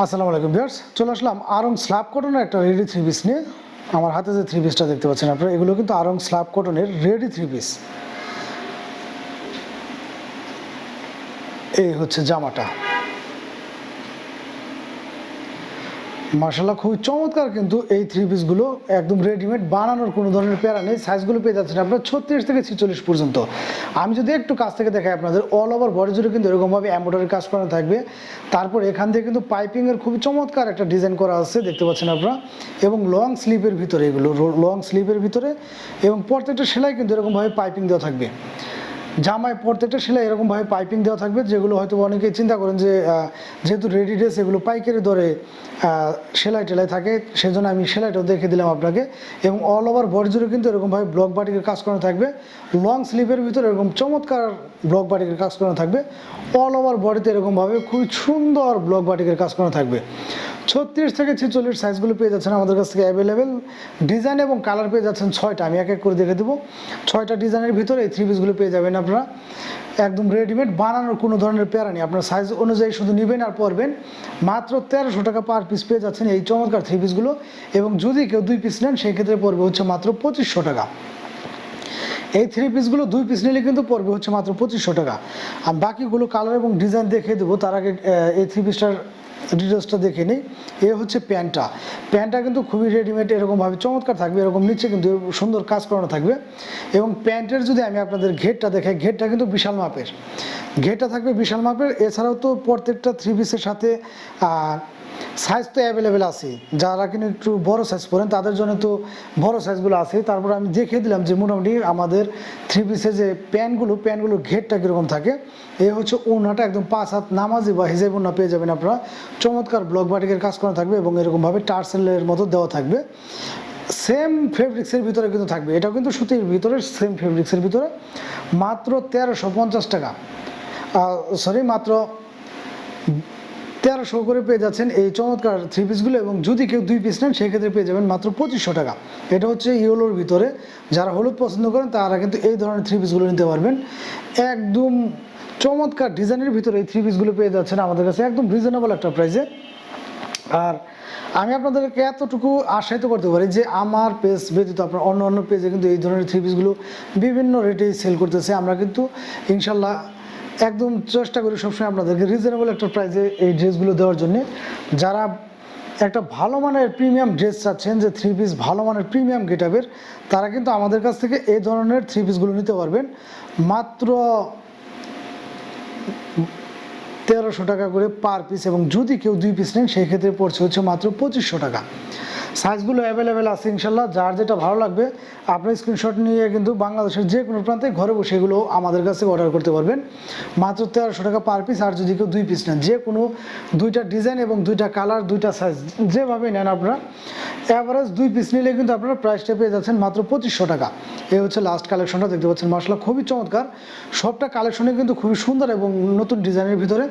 আসসালামু আলাইকুম ভিউয়ার্স, চলে আসলাম আরং স্ল্যাব কটনের একটা রেডি থ্রি পিস নিয়ে। আমার হাতে যে থ্রি পিসটা দেখতে পাচ্ছেন আপনারা, এগুলো কিন্তু আরং স্ল্যাব কটনের রেডি থ্রি পিস। এই হচ্ছে জামাটা, মাশাআল্লাহ খুবই চমৎকার। কিন্তু এই থ্রি পিসগুলো একদম রেডিমেড, বানানোর কোনো ধরনের প্যারা নেই। সাইজগুলো পেয়ে যাচ্ছেন আপনার 36 থেকে 46 পর্যন্ত। আমি যদি একটু কাছ থেকে দেখাই আপনাদের, অল ওভার বডি জুড়ে কিন্তু এরকমভাবে এমব্রয়ডারি কাজ করা থাকবে। তারপর এখান থেকে কিন্তু পাইপিংয়ের খুবই চমৎকার একটা ডিজাইন করা আছে, দেখতে পাচ্ছেন আপনারা। এবং লং স্লিভের ভিতরে, এগুলো লং স্লিভের ভিতরে, এবং প্রত্যেকটা সেলাই কিন্তু এরকমভাবে পাইপিং দেওয়া থাকবে। জামায় প্রত্যেকটা সেলাই এরকমভাবে পাইপিং দেওয়া থাকবে, যেগুলো হয়তো অনেকেই চিন্তা করেন যে যেহেতু রেডি ড্রেস এগুলো পাইকারি দরে সেলাই টেলাই থাকে, সেজন্য আমি সেলাইটাও দেখে দিলাম আপনাকে। এবং অল ওভার বডি জুড়ে কিন্তু এরকমভাবে ব্লক বাটিকের কাজ করানো থাকবে। লং স্লিভের ভিতরে এরকম চমৎকার ব্লক বাটিকের কাজ করানো থাকবে। অল ওভার বডিতে এরকমভাবে খুবই সুন্দর ব্লক বাটিকের কাজ করানো থাকবে। 36 থেকে 46 সাইজগুলো পেয়ে যাচ্ছেন আমাদের কাছ থেকে অ্যাভেলেবেল। ডিজাইন এবং কালার পেয়ে যাচ্ছেন 6টা, আমি এক এক করে দেখে দেবো। 6টা ডিজাইনের ভিতরে এই থ্রি পিসগুলো পেয়ে যাবেন আপনারা। একদম রেডিমেড, বানানোর কোনো ধরনের প্যারা নেই। আপনার সাইজ অনুযায়ী শুধু নেবেন আর পরবেন। মাত্র 1300 টাকা পার পিস পেয়ে যাচ্ছেন এই চমৎকার থ্রি পিসগুলো। এবং যদি কেউ 2 পিস নেন সেই ক্ষেত্রে পড়বে হচ্ছে মাত্র 2500 টাকা। এই থ্রি পিসগুলো 2 পিস নিলে কিন্তু পড়বে হচ্ছে মাত্র 2500 টাকা। আর বাকিগুলো কালার এবং ডিজাইন দেখিয়ে দেবো, তার আগে এই থ্রি পিসটার ডিটেলসটা দেখে নিই। এ হচ্ছে প্যান্টটা কিন্তু খুবই রেডিমেড, এরকমভাবে চমৎকার থাকবে। এরকম নিচে কিন্তু সুন্দর কাজ করানো থাকবে। এবং প্যান্টের যদি আমি আপনাদের ঘেরটা দেখাই, ঘেরটা কিন্তু বিশাল মাপের, ঘেরটা থাকবে বিশাল মাপের। এছাড়াও তো প্রত্যেকটা থ্রি পিসের সাথে সাইজ তো অ্যাভেলেবেল আছে। যারা কিন্তু একটু বড় সাইজ পরেন তাদের জন্য তো বড় সাইজগুলো আছে। তারপর আমি দেখিয়ে দিলাম যে মোটামুটি আমাদের থ্রি পিসের যে প্যান্টগুলোর ঘেরটা কীরকম থাকে। এই হচ্ছে ওড়নাটা, একদম 5 হাত নামাজি বা হিজাব ওড়না পেয়ে যাবেন আপনারা। চমৎকার ব্লক বাটিকের কাজ করা থাকবে এবং এরকমভাবে টার্সেলের মতো দেওয়া থাকবে। সেম ফেব্রিক্সের ভিতরে কিন্তু থাকবে, এটাও কিন্তু সুতির ভিতরে, সেম ফেব্রিক্সের ভিতরে। মাত্র 1350 টাকা, মাত্র 1300 করে পেয়ে যাচ্ছেন এই চমৎকার থ্রি পিসগুলো। এবং যদি কেউ 2 পিস নেন সেই ক্ষেত্রে পেয়ে যাবেন মাত্র 2500 টাকা। এটা হচ্ছে ইয়েলোর ভিতরে, যারা হলুদ পছন্দ করেন তারা কিন্তু এই ধরনের থ্রি পিসগুলো নিতে পারবেন। একদম চমৎকার ডিজাইনের ভিতরে এই থ্রি পিসগুলো পেয়ে যাচ্ছেন আমাদের কাছে একদম রিজনেবল একটা প্রাইসে। আর আমি আপনাদেরকে এতটুকু আশায়িত করতে পারি যে আমার পেজ ব্যতীত আপনার অন্য পেজে কিন্তু এই ধরনের থ্রি পিসগুলো বিভিন্ন রেটে সেল করতেছে। আমরা কিন্তু ইনশাল্লাহ একদম চেষ্টা করি সবসময় আপনাদেরকে রিজনেবল একটা প্রাইসে এই ড্রেসগুলো দেওয়ার জন্য। যারা একটা ভালো মানের প্রিমিয়াম ড্রেস চাচ্ছেন, যে থ্রি পিস ভালো মানের প্রিমিয়াম গেটআপের, তারা কিন্তু আমাদের কাছ থেকে এই ধরনের থ্রি পিসগুলো নিতে পারবেন মাত্র 1300 টাকা করে পার পিস। এবং যদি কেউ 2 পিস নেন সেই ক্ষেত্রে পড়ছে হচ্ছে মাত্র 2500 টাকা। সাইজগুলো অ্যাভেলেবেল আছে ইনশাল্লাহ, যার যেটা ভালো লাগবে আপনি স্ক্রিনশট নিয়ে কিন্তু বাংলাদেশের যে কোনো প্রান্তে ঘরে বসে এগুলো আমাদের কাছে অর্ডার করতে পারবেন মাত্র 1300 টাকা পার পিস। আর যদি কেউ 2 পিস নেন, যে কোনো 2টা ডিজাইন এবং 2টা কালার 2টা সাইজ যেভাবে নেন আপনারা, অ্যাভারেজ 2 পিস নিলে কিন্তু আপনারা প্রাইসটা পেয়ে যাচ্ছেন মাত্র 2500 টাকা। এই হচ্ছে লাস্ট কালেকশনটা, দেখতে পাচ্ছেন মাশাআল্লাহ খুবই চমৎকার। সবটা কালেকশনে কিন্তু খুবই সুন্দর এবং নতুন ডিজাইনের ভিতরে।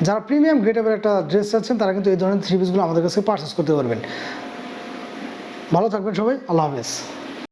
যারা প্রিমিয়াম গেটআপের একটা ড্রেস চাচ্ছেন তারা কিন্তু এই ধরনের থ্রি পিসগুলো আমাদের কাছে পারচেস করতে পারবেন। ভালো থাকবেন সবাই, আল্লাহ হাফেজ।